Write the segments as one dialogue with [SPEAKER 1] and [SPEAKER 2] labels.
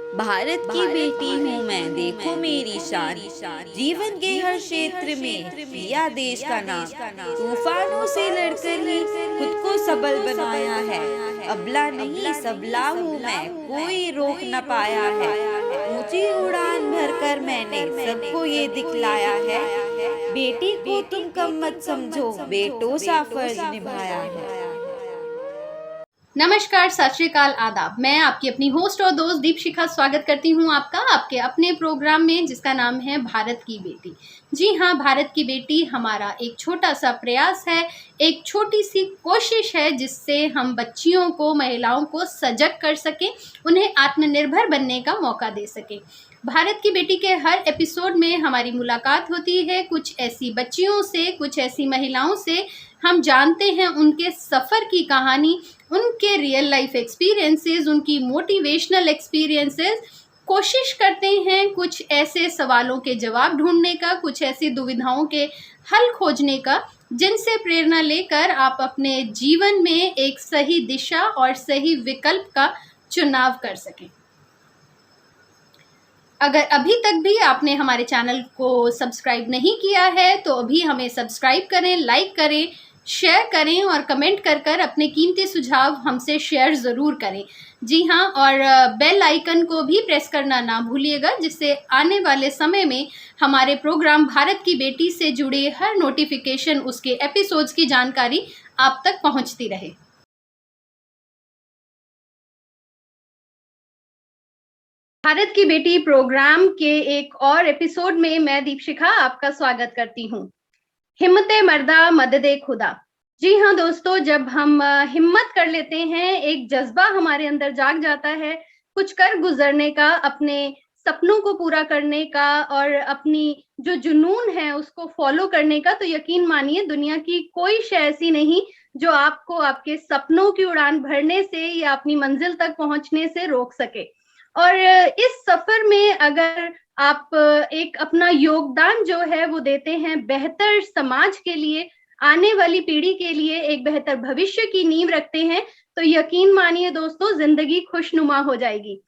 [SPEAKER 1] भारत की बेटी हूँ मैं, देखो मेरी शान। जीवन के हर क्षेत्र में किया देश का नाम। तूफानों से लड़कर ही खुद को सबल बनाया है। अबला नहीं सबला हूँ मैं, कोई रोक न पाया है। ऊंची उड़ान भरकर मैंने सबको ये दिखलाया है। बेटी को तुम कम मत समझो, बेटों सा फर्ज निभाया है।
[SPEAKER 2] नमस्कार, सत श्री अकाल, आदाब। मैं आपकी अपनी होस्ट और दोस्त दीपशिखा स्वागत करती हूं आपका आपके अपने प्रोग्राम में जिसका नाम है भारत की बेटी। जी हाँ, भारत की बेटी हमारा एक छोटा सा प्रयास है, एक छोटी सी कोशिश है जिससे हम बच्चियों को, महिलाओं को सजग कर सकें, उन्हें आत्मनिर्भर बनने का मौका दे सकें। भारत की बेटी के हर एपिसोड में हमारी मुलाकात होती है कुछ ऐसी बच्चियों से, कुछ ऐसी महिलाओं से। हम जानते हैं उनके सफ़र की कहानी, उनके रियल लाइफ एक्सपीरियंसेस, उनकी मोटिवेशनल एक्सपीरियंसेस। कोशिश करते हैं कुछ ऐसे सवालों के जवाब ढूंढने का, कुछ ऐसी दुविधाओं के हल खोजने का जिनसे प्रेरणा लेकर आप अपने जीवन में एक सही दिशा और सही विकल्प का चुनाव कर सकें। अगर अभी तक भी आपने हमारे चैनल को सब्सक्राइब नहीं किया है तो अभी हमें सब्सक्राइब करें, लाइक करें, शेयर करें और कमेंट कर कर अपने कीमती सुझाव हमसे शेयर ज़रूर करें। जी हाँ, और बेल आइकन को भी प्रेस करना ना भूलिएगा जिससे आने वाले समय में हमारे प्रोग्राम भारत की बेटी से जुड़े हर नोटिफिकेशन, उसके एपिसोड्स की जानकारी आप तक पहुंचती रहे। भारत की बेटी प्रोग्राम के एक और एपिसोड में मैं दीपशिखा आपका स्वागत करती हूँ। हिम्मते मर्दा मददे खुदा। जी हाँ दोस्तों, जब हम हिम्मत कर लेते हैं, एक जज्बा हमारे अंदर जाग जाता है कुछ कर गुजरने का, अपने सपनों को पूरा करने का और अपनी जो जुनून है उसको फॉलो करने का, तो यकीन मानिए दुनिया की कोई शय ऐसी नहीं जो आपको आपके सपनों की उड़ान भरने से या अपनी मंजिल तक पहुंचने से रोक सके। और इस सफर में अगर आप एक अपना योगदान जो है वो देते हैं बेहतर समाज के लिए, आने वाली पीढ़ी के लिए एक बेहतर भविष्य की नींव रखते हैं, तो यकीन मानिए दोस्तों जिंदगी खुशनुमा हो जाएगी।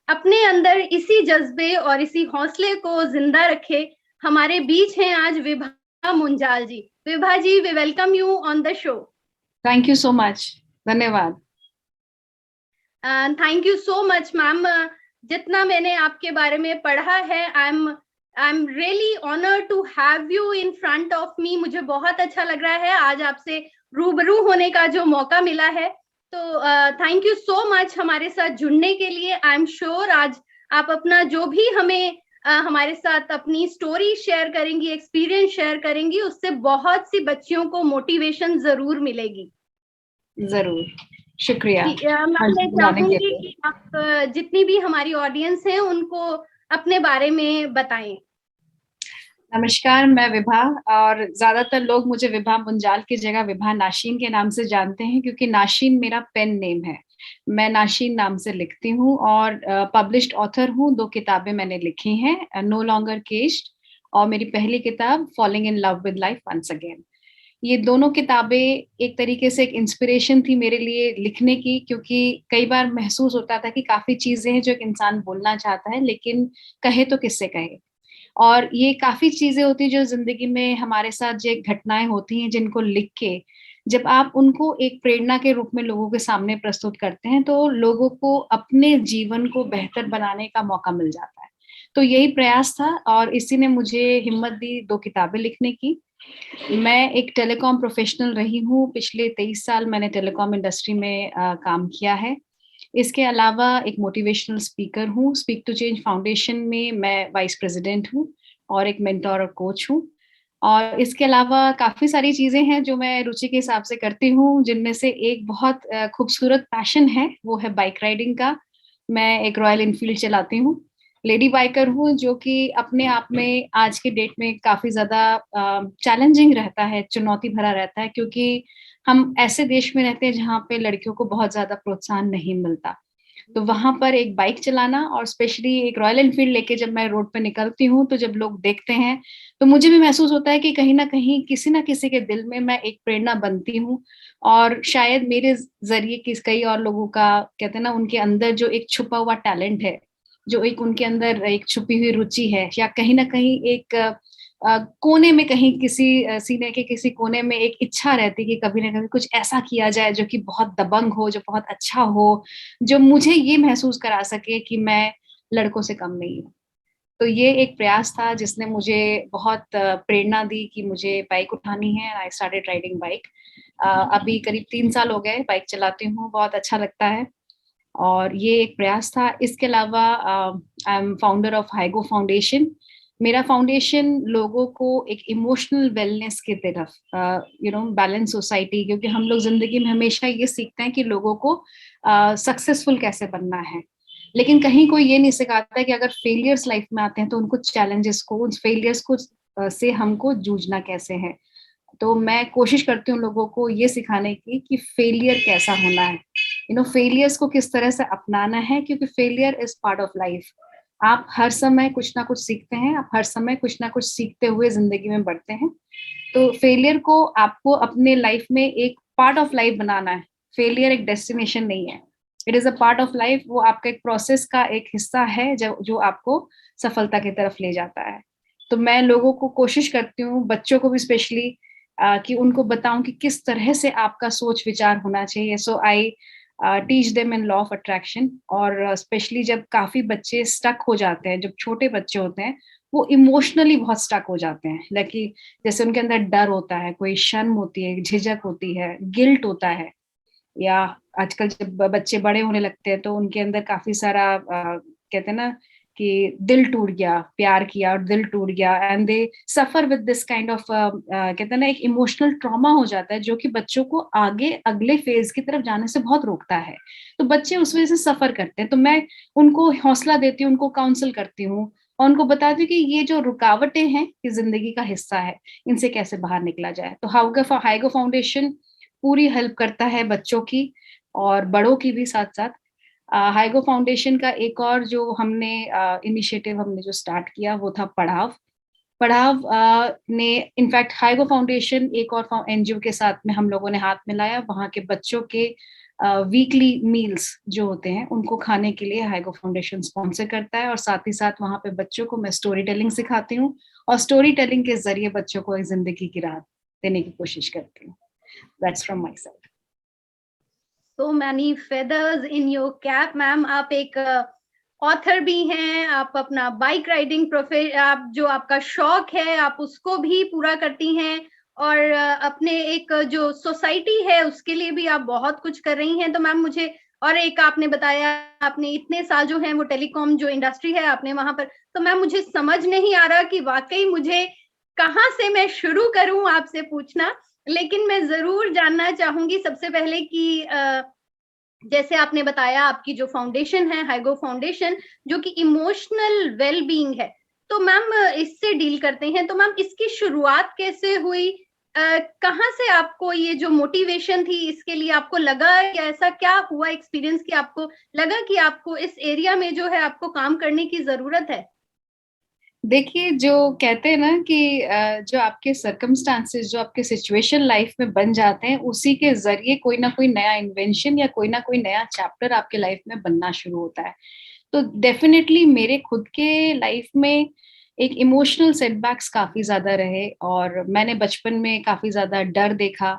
[SPEAKER 2] अपने अंदर इसी जज्बे और इसी हौसले को जिंदा रखे हमारे बीच हैं आज Vibha Munjal ji. Vibha ji, we welcome you on the show.
[SPEAKER 3] Thank you so much, धन्यवाद।
[SPEAKER 2] Thank you so much ma'am. जितना मैंने आपके बारे में पढ़ा है, I am really honoured to have you in front of me. मुझे बहुत अच्छा लग रहा है आज आपसे रूबरू होने का जो मौका मिला है। तो थैंक यू सो मच हमारे साथ जुड़ने के लिए। आई एम श्योर आज आप अपना जो भी हमें हमारे साथ अपनी स्टोरी शेयर करेंगी, एक्सपीरियंस शेयर करेंगी, उससे बहुत सी बच्चियों को मोटिवेशन जरूर मिलेगी।
[SPEAKER 3] जरूर, शुक्रिया।
[SPEAKER 2] मैं चाहूंगी कि आप जितनी भी हमारी ऑडियंस है उनको अपने बारे में बताएं।
[SPEAKER 3] नमस्कार, मैं विभा, और ज्यादातर लोग मुझे विभा मुंजाल की जगह विभा नाशीन के नाम से जानते हैं क्योंकि नाशीन मेरा पेन नेम है। मैं नाशीन नाम से लिखती हूँ और पब्लिश्ड ऑथर हूँ। 2 किताबें मैंने लिखी हैं, नो लॉन्गर केज्ड और मेरी पहली किताब falling in love with life once again. ये दोनों किताबें एक तरीके से एक इंस्पिरेशन थी मेरे लिए लिखने की, क्योंकि कई बार महसूस होता था कि काफी चीजें हैं जो एक इंसान बोलना चाहता है लेकिन कहे तो किससे कहे। और ये काफी चीजें होती हैं जो जिंदगी में हमारे साथ जो घटनाएं होती हैं जिनको लिख के जब आप उनको एक प्रेरणा के रूप में लोगों के सामने प्रस्तुत करते हैं तो लोगों को अपने जीवन को बेहतर बनाने का मौका मिल जाता है। तो यही प्रयास था और इसी ने मुझे हिम्मत दी 2 किताबें लिखने की। मैं एक टेलीकॉम प्रोफेशनल रही हूँ। पिछले 23 साल मैंने टेलीकॉम इंडस्ट्री में काम किया है। इसके अलावा एक मोटिवेशनल स्पीकर हूँ। स्पीक टू चेंज फाउंडेशन में मैं वाइस प्रेसिडेंट हूँ और एक मेंटोर और कोच हूँ। और इसके अलावा काफ़ी सारी चीज़ें हैं जो मैं रुचि के हिसाब से करती हूँ, जिनमें से एक बहुत खूबसूरत पैशन है, वो है बाइक राइडिंग का। मैं एक रॉयल एनफील्ड चलाती हूँ। लेडी बाइकर हूँ, जो कि अपने आप में आज के डेट में काफ़ी ज़्यादा चैलेंजिंग रहता है, चुनौती भरा रहता है, क्योंकि हम ऐसे देश में रहते हैं जहाँ पे लड़कियों को बहुत ज़्यादा प्रोत्साहन नहीं मिलता। तो वहाँ पर एक बाइक चलाना और स्पेशली एक रॉयल एनफील्ड लेके जब मैं रोड पे निकलती हूँ तो जब लोग देखते हैं तो मुझे भी महसूस होता है कि कहीं ना कहीं किसी ना किसी के दिल में मैं एक प्रेरणा बनती हूँ। और शायद मेरे जरिए कई और लोगों का, कहते हैं ना, उनके अंदर जो एक छुपा हुआ टैलेंट है जो एक उनके अंदर एक छुपी हुई रुचि है, या कहीं ना कहीं एक कोने में, कहीं किसी सीने के किसी कोने में एक इच्छा रहती कि कभी ना कभी कुछ ऐसा किया जाए जो कि बहुत दबंग हो, जो बहुत अच्छा हो, जो मुझे ये महसूस करा सके कि मैं लड़कों से कम नहीं हूँ। तो ये एक प्रयास था जिसने मुझे बहुत प्रेरणा दी कि मुझे बाइक उठानी है। I started riding bike. अभी करीब 3 साल हो गए बाइक चलाती हूँ, बहुत अच्छा लगता है। और ये एक प्रयास था। इसके अलावा I am founder of Hygo foundation. मेरा फाउंडेशन लोगों को एक इमोशनल वेलनेस की तरफ, बैलेंस सोसाइटी, क्योंकि हम लोग जिंदगी में हमेशा ये सीखते हैं कि लोगों को सक्सेसफुल कैसे बनना है, लेकिन कहीं कोई ये नहीं सिखाता है कि अगर फेलियर्स लाइफ में आते हैं तो उनको चैलेंजेस को, उन फेलियर्स को से हमको जूझना कैसे है। तो मैं कोशिश करती हूँ लोगों को ये सिखाने की कि फेलियर कैसा होना है, फेलियर्स को किस तरह से अपनाना है, क्योंकि failure is part of life. आप हर समय कुछ ना कुछ सीखते हैं, आप हर समय कुछ ना कुछ सीखते हुए जिंदगी में बढ़ते हैं। तो फेलियर को आपको अपने लाइफ में एक पार्ट ऑफ लाइफ बनाना है। फेलियर एक डेस्टिनेशन नहीं है, it is a part of life. वो आपका एक प्रोसेस का एक हिस्सा है जो आपको सफलता की तरफ ले जाता है। तो मैं लोगों को कोशिश करती हूँ, बच्चों को भी स्पेशली, कि उनको बताऊं कि किस तरह से आपका सोच विचार होना चाहिए। So I teach them in law of attraction. और स्पेशली जब काफी बच्चे स्टक हो जाते हैं, जब छोटे बच्चे होते हैं, वो इमोशनली बहुत स्टक हो जाते हैं। लाइक जैसे उनके अंदर डर होता है, कोई शर्म होती है, झिझक होती है, गिल्ट होता है, या आजकल जब बच्चे बड़े होने लगते हैं तो उनके अंदर काफी सारा कहते हैं ना कि दिल टूट गया, प्यार किया और दिल टूट गया, and they suffer with this kind of, कहते हैं ना, एक इमोशनल ट्रॉमा हो जाता है जो कि बच्चों को आगे अगले फेज की तरफ जाने से बहुत रोकता है। तो बच्चे उस वजह से सफर करते हैं। तो मैं उनको हौसला देती हूँ, उनको काउंसिल करती हूँ और उनको बताती हूँ कि ये जो रुकावटें हैं ये जिंदगी का हिस्सा है, इनसे कैसे बाहर निकला जाए। तो हाइगो फाउंडेशन पूरी हेल्प करता है बच्चों की और बड़ों की भी साथ साथ। हाइगो फाउंडेशन का एक और जो हमने इनिशिएटिव हमने जो स्टार्ट किया वो था पढ़ाव। पढ़ाव ने, इनफैक्ट हाइगो फाउंडेशन एक और एनजीओ के साथ में हम लोगों ने हाथ मिलाया। वहाँ के बच्चों के वीकली मील्स जो होते हैं उनको खाने के लिए हाइगो फाउंडेशन स्पॉन्सर करता है, और साथ ही साथ वहाँ पे बच्चों को मैं स्टोरी टेलिंग सिखाती हूँ और स्टोरी टेलिंग के जरिए बच्चों को एक जिंदगी की राह देने की कोशिश करती हूँ। That's from my side.
[SPEAKER 2] So many feathers in your cap, ma'am. आप एक ऑथर भी हैं, आप अपना बाइक राइडिंग आप जो आपका शौक है आप उसको भी पूरा करती हैं, और अपने एक जो सोसाइटी है उसके लिए भी आप बहुत कुछ कर रही हैं। तो मैम मुझे, और एक आपने बताया आपने इतने साल जो हैं वो टेलीकॉम जो इंडस्ट्री है आपने वहां पर, तो मैम मुझे समझ नहीं आ रहा कि वाकई मुझे कहाँ से मैं शुरू करूं आपसे पूछना। लेकिन मैं जरूर जानना चाहूंगी सबसे पहले कि जैसे आपने बताया आपकी जो फाउंडेशन है हाइगो फाउंडेशन, जो कि इमोशनल वेल बीइंग है, तो मैम इससे डील करते हैं। तो मैम इसकी शुरुआत कैसे हुई? कहाँ से आपको ये जो मोटिवेशन थी इसके लिए आपको लगा, या ऐसा क्या हुआ एक्सपीरियंस कि आपको लगा कि आपको इस एरिया में जो है आपको काम करने की जरूरत है?
[SPEAKER 3] देखिए, जो कहते हैं ना कि जो आपके सर्कमस्टांसेस, जो आपके सिचुएशन लाइफ में बन जाते हैं, उसी के जरिए कोई ना कोई नया इन्वेंशन या कोई ना कोई नया चैप्टर आपके लाइफ में बनना शुरू होता है। तो डेफिनेटली मेरे खुद के लाइफ में एक इमोशनल सेटबैक्स काफी ज्यादा रहे, और मैंने बचपन में काफी ज्यादा डर देखा,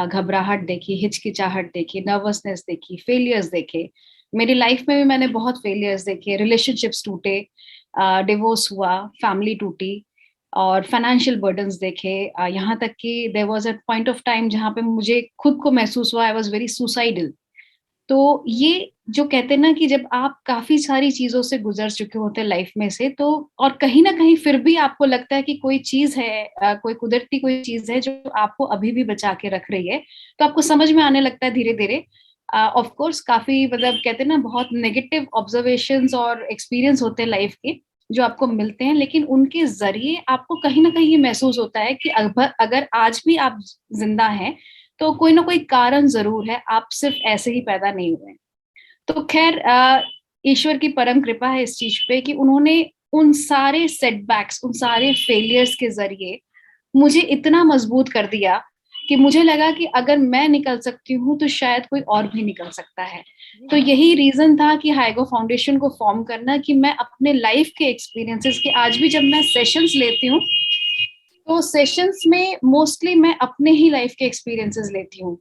[SPEAKER 3] घबराहट देखी, हिचकिचाहट देखी, नर्वसनेस देखी, फेलियर्स देखे। मेरी लाइफ में भी मैंने बहुत फेलियर्स देखे, रिलेशनशिप्स टूटे, डिवोर्स हुआ, फैमिली टूटी, और फाइनेंशियल बर्डन्स देखे। यहाँ तक कि there was a point of time जहाँ पे मुझे खुद को महसूस हुआ आई वाज वेरी सुसाइडल। तो ये जो कहते हैं ना कि जब आप काफी सारी चीजों से गुजर चुके होते हैं लाइफ में से, तो और कहीं ना कहीं फिर भी आपको लगता है कि कोई चीज है, कोई कुदरती कोई चीज है जो आपको अभी भी बचा के रख रही है, तो आपको समझ में आने लगता है धीरे धीरे। ऑफ कोर्स काफी, मतलब कहते हैं ना, बहुत नेगेटिव ऑब्जर्वेशंस और एक्सपीरियंस होते हैं लाइफ के जो आपको मिलते हैं, लेकिन उनके जरिए आपको कहीं ना कहीं ये महसूस होता है कि अगर आज भी आप जिंदा हैं तो कोई ना कोई कारण जरूर है, आप सिर्फ ऐसे ही पैदा नहीं हुए। तो खैर, ईश्वर की परम कृपा है इस चीज पे कि उन्होंने उन सारे सेटबैक्स, उन सारे फेलियर्स के जरिए मुझे इतना मजबूत कर दिया कि मुझे लगा कि अगर मैं निकल सकती हूँ तो शायद कोई और भी निकल सकता है। तो यही रीजन था कि हाइगो फाउंडेशन को फॉर्म करना, कि मैं अपने लाइफ के एक्सपीरियंसेस के, आज भी जब मैं सेशंस लेती हूँ तो सेशंस में मोस्टली मैं अपने ही लाइफ के एक्सपीरियंसेस लेती हूँ।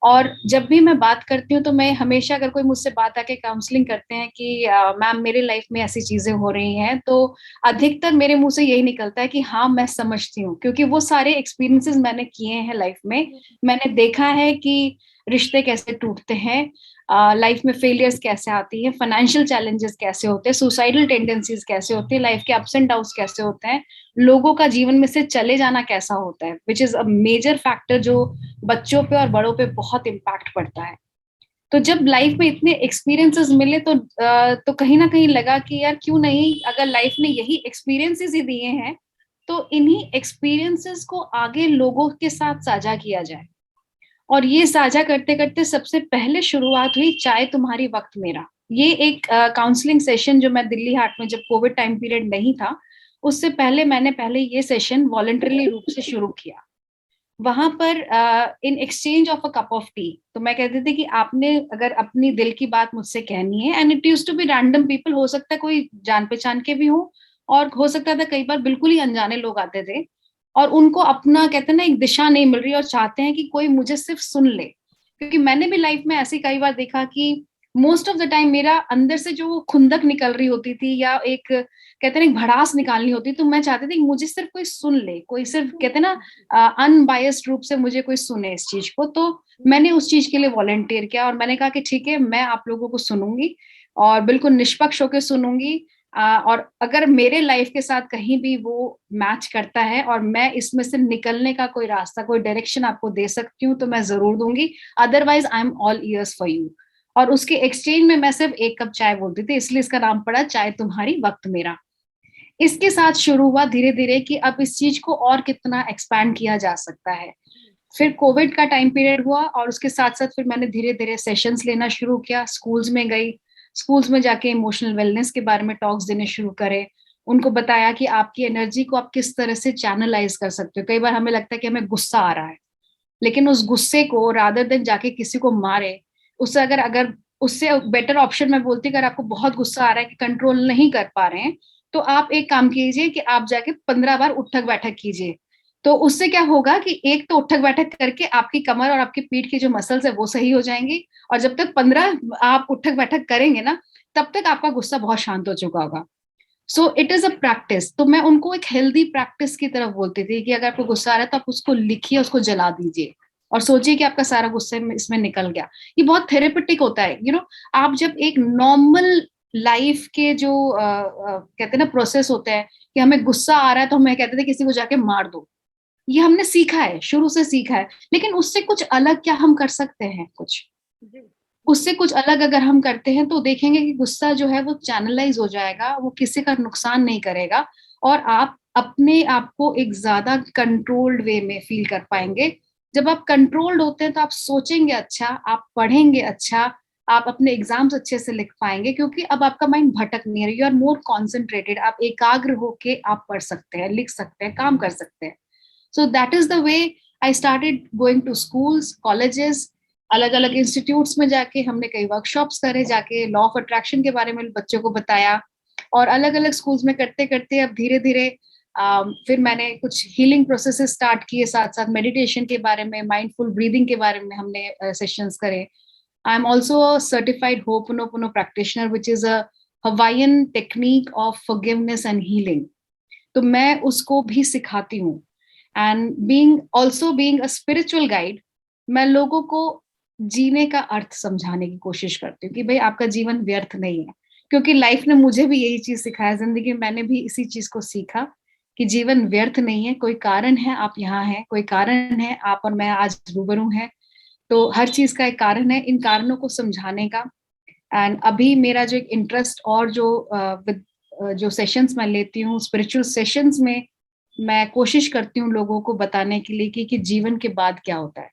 [SPEAKER 3] और जब भी मैं बात करती हूँ तो मैं हमेशा, अगर कोई मुझसे बात आके काउंसलिंग करते हैं कि मैम मेरे लाइफ में ऐसी चीजें हो रही हैं, तो अधिकतर मेरे मुंह से यही निकलता है कि हाँ मैं समझती हूँ, क्योंकि वो सारे एक्सपीरियंसेस मैंने किए हैं लाइफ में। मैंने देखा है कि रिश्ते कैसे टूटते हैं, लाइफ में फेलियर्स कैसे आती है, फाइनेंशियल चैलेंजेस कैसे होते हैं, सुसाइडल टेंडेंसीज कैसे होती है, लाइफ के अप्स एंड डाउन्स कैसे होते हैं, लोगों का जीवन में से चले जाना कैसा होता है, which is a major factor जो बच्चों पे और बड़ों पे बहुत इम्पैक्ट पड़ता है। तो जब लाइफ में इतने एक्सपीरियंसेस मिले तो कहीं ना कहीं लगा कि यार क्यों नहीं, अगर लाइफ ने यही एक्सपीरियंसेस ही दिए हैं तो इन्हीं एक्सपीरियंसेस को आगे लोगों के साथ साझा किया जाए। और ये साझा करते करते सबसे पहले शुरुआत हुई चाय तुम्हारी वक्त मेरा। ये एक काउंसलिंग सेशन जो मैं दिल्ली हाट में, जब कोविड टाइम पीरियड नहीं था उससे पहले, मैंने पहले ये सेशन वॉलंटरी रूप से शुरू किया। वहां पर in exchange of a cup of T, तो मैं कहती थी कि आपने अगर अपनी दिल की बात मुझसे कहनी है, and it use to be random people, हो सकता है कोई जान पहचान के भी हो, और हो सकता था कई बार बिल्कुल ही अनजाने लोग आते थे और उनको अपना, कहते हैं ना, एक दिशा नहीं मिल रही और चाहते हैं कि कोई मुझे सिर्फ सुन ले। क्योंकि मैंने भी लाइफ में ऐसे कई बार देखा कि मोस्ट ऑफ द टाइम मेरा अंदर से जो खुंदक निकल रही होती थी या एक, कहते हैं, एक भड़ास निकालनी होती, तो मैं चाहती थी कि मुझे सिर्फ कोई सुन ले, कोई सिर्फ, कहते हैं ना, अनबायस्ड रूप से मुझे कोई सुने इस चीज को। तो मैंने उस चीज के लिए वॉलंटियर किया और मैंने कहा कि ठीक है, मैं आप लोगों को सुनूंगी और बिल्कुल निष्पक्ष होकर सुनूंगी। और अगर मेरे लाइफ के साथ कहीं भी वो मैच करता है और मैं इसमें से निकलने का कोई रास्ता, कोई डायरेक्शन आपको दे सकती हूँ तो मैं जरूर दूंगी, otherwise I am all years for you. और उसके एक्सचेंज में मैं सिर्फ एक कप चाय बोलती थी, इसलिए इसका नाम पड़ा चाय तुम्हारी वक्त मेरा। इसके साथ शुरू हुआ धीरे धीरे कि अब इस चीज को और कितना एक्सपैंड किया जा सकता है। फिर कोविड का टाइम पीरियड हुआ और उसके साथ साथ फिर मैंने धीरे धीरे सेशंस लेना शुरू किया, स्कूल्स में गई, स्कूल्स में जाके इमोशनल वेलनेस के बारे में टॉक्स देने शुरू करे, उनको बताया कि आपकी एनर्जी को आप किस तरह से चैनलाइज कर सकते हो। कई बार हमें लगता है कि हमें गुस्सा आ रहा है, लेकिन उस गुस्से को रादर देन जाके किसी को मारे, उससे अगर अगर उससे बेटर ऑप्शन मैं बोलती, अगर आपको बहुत गुस्सा आ रहा है कि कंट्रोल नहीं कर पा रहे हैं, तो आप एक काम कीजिए कि आप जाके 15 बार उठक बैठक कीजिए। तो उससे क्या होगा कि एक तो उठक बैठक करके आपकी कमर और आपकी पीठ की जो मसल्स है वो सही हो जाएंगी, और जब तक 15 आप उठक बैठक करेंगे ना, तब तक आपका गुस्सा बहुत शांत हो चुका होगा। So it is a practice. तो मैं उनको एक हेल्दी प्रैक्टिस की तरफ बोलती थी कि अगर आपको गुस्सा आ रहा है तो आप उसको लिखिए, उसको जला दीजिए और सोचिए कि आपका सारा गुस्सा इसमें निकल गया। ये बहुत थेरेपेटिक होता है, आप जब एक नॉर्मल लाइफ के जो कहते हैं ना प्रोसेस होते हैं कि हमें गुस्सा आ रहा है तो हमें कहते थे किसी को जाके मार दो, ये हमने सीखा है, शुरू से सीखा है। लेकिन उससे कुछ अलग क्या हम कर सकते हैं? कुछ उससे कुछ अलग अगर हम करते हैं तो देखेंगे कि गुस्सा जो है वो चैनलाइज हो जाएगा, वो किसी का नुकसान नहीं करेगा और आप अपने आप को एक ज्यादा कंट्रोल्ड वे में फील कर पाएंगे। जब आप कंट्रोल्ड होते हैं तो आप सोचेंगे अच्छा, आप पढ़ेंगे अच्छा, आप अपने एग्जाम्स अच्छे से लिख पाएंगे, क्योंकि अब आपका माइंड भटक नहीं है, यू आर मोर कॉन्सेंट्रेटेड, आप एकाग्र होके आप पढ़ सकते हैं, लिख सकते हैं, काम कर सकते हैं। So that is the way I started going to schools, colleges, अलग अलग इंस्टीट्यूट्स में जाके हमने कई वर्कशॉप्स करे, जाके लॉ ऑफ अट्रैक्शन के बारे में बच्चों को बताया। और अलग अलग स्कूल्स में करते करते अब धीरे धीरे फिर मैंने कुछ हीलिंग प्रोसेसेस स्टार्ट किए, साथ साथ मेडिटेशन के बारे में, माइंडफुल ब्रीदिंग के बारे में हमने सेशंस करे। I am also a certified ho'oponopono practitioner which is a Hawaiian technique of forgiveness and healing, तो मैं उसको भी सिखाती हूँ। And being a spiritual guide, मैं लोगों को जीने का अर्थ समझाने की कोशिश करती हूँ कि भाई आपका जीवन व्यर्थ नहीं है, क्योंकि लाइफ ने मुझे भी यही चीज सिखाया, जिंदगी में मैंने भी इसी चीज को सीखा कि जीवन व्यर्थ नहीं है, कोई कारण है आप यहाँ हैं, कोई कारण है आप और मैं आज रूबरू हैं। तो हर चीज का एक कारण है, इन कारणों को समझाने का। एंड अभी मेरा जो एक इंटरेस्ट और जो सेशंस मैं लेती हूँ, स्पिरिचुअल सेशंस में मैं कोशिश करती हूँ लोगों को बताने के लिए कि जीवन के बाद क्या होता है,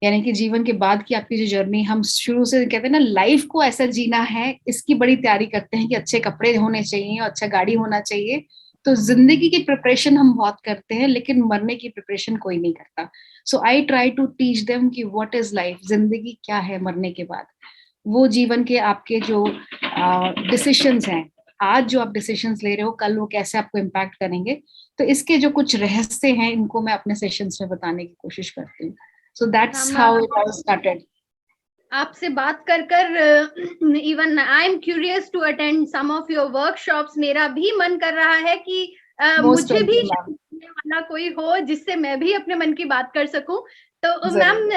[SPEAKER 3] यानी कि जीवन के बाद की आपकी जो जर्नी, हम शुरू से कहते हैं ना लाइफ को ऐसा जीना है, इसकी बड़ी तैयारी करते हैं कि अच्छे कपड़े होने चाहिए और अच्छा गाड़ी होना चाहिए, तो जिंदगी की प्रिपरेशन हम बहुत करते हैं, लेकिन मरने की प्रिपरेशन कोई नहीं करता. So I try to teach them कि व्हाट इज लाइफ, जिंदगी क्या है मरने के बाद. वो जीवन के आपके जो डिसीशंस हैं, आज जो आप डिसीशंस ले रहे हो, कल वो कैसे आपको इम्पैक्ट करेंगे. तो इसके जो कुछ रहस्य हैं, इनको मैं अपने सेशंस में बताने की कोशिश करती हूँ. So that's how it all started.
[SPEAKER 2] आपसे बात कर कर even I am curious to attend some of your workshops. मेरा भी मन कर रहा है कि मुझे भी वाला कोई हो जिससे मैं भी अपने मन की बात कर सकूं. तो मैम,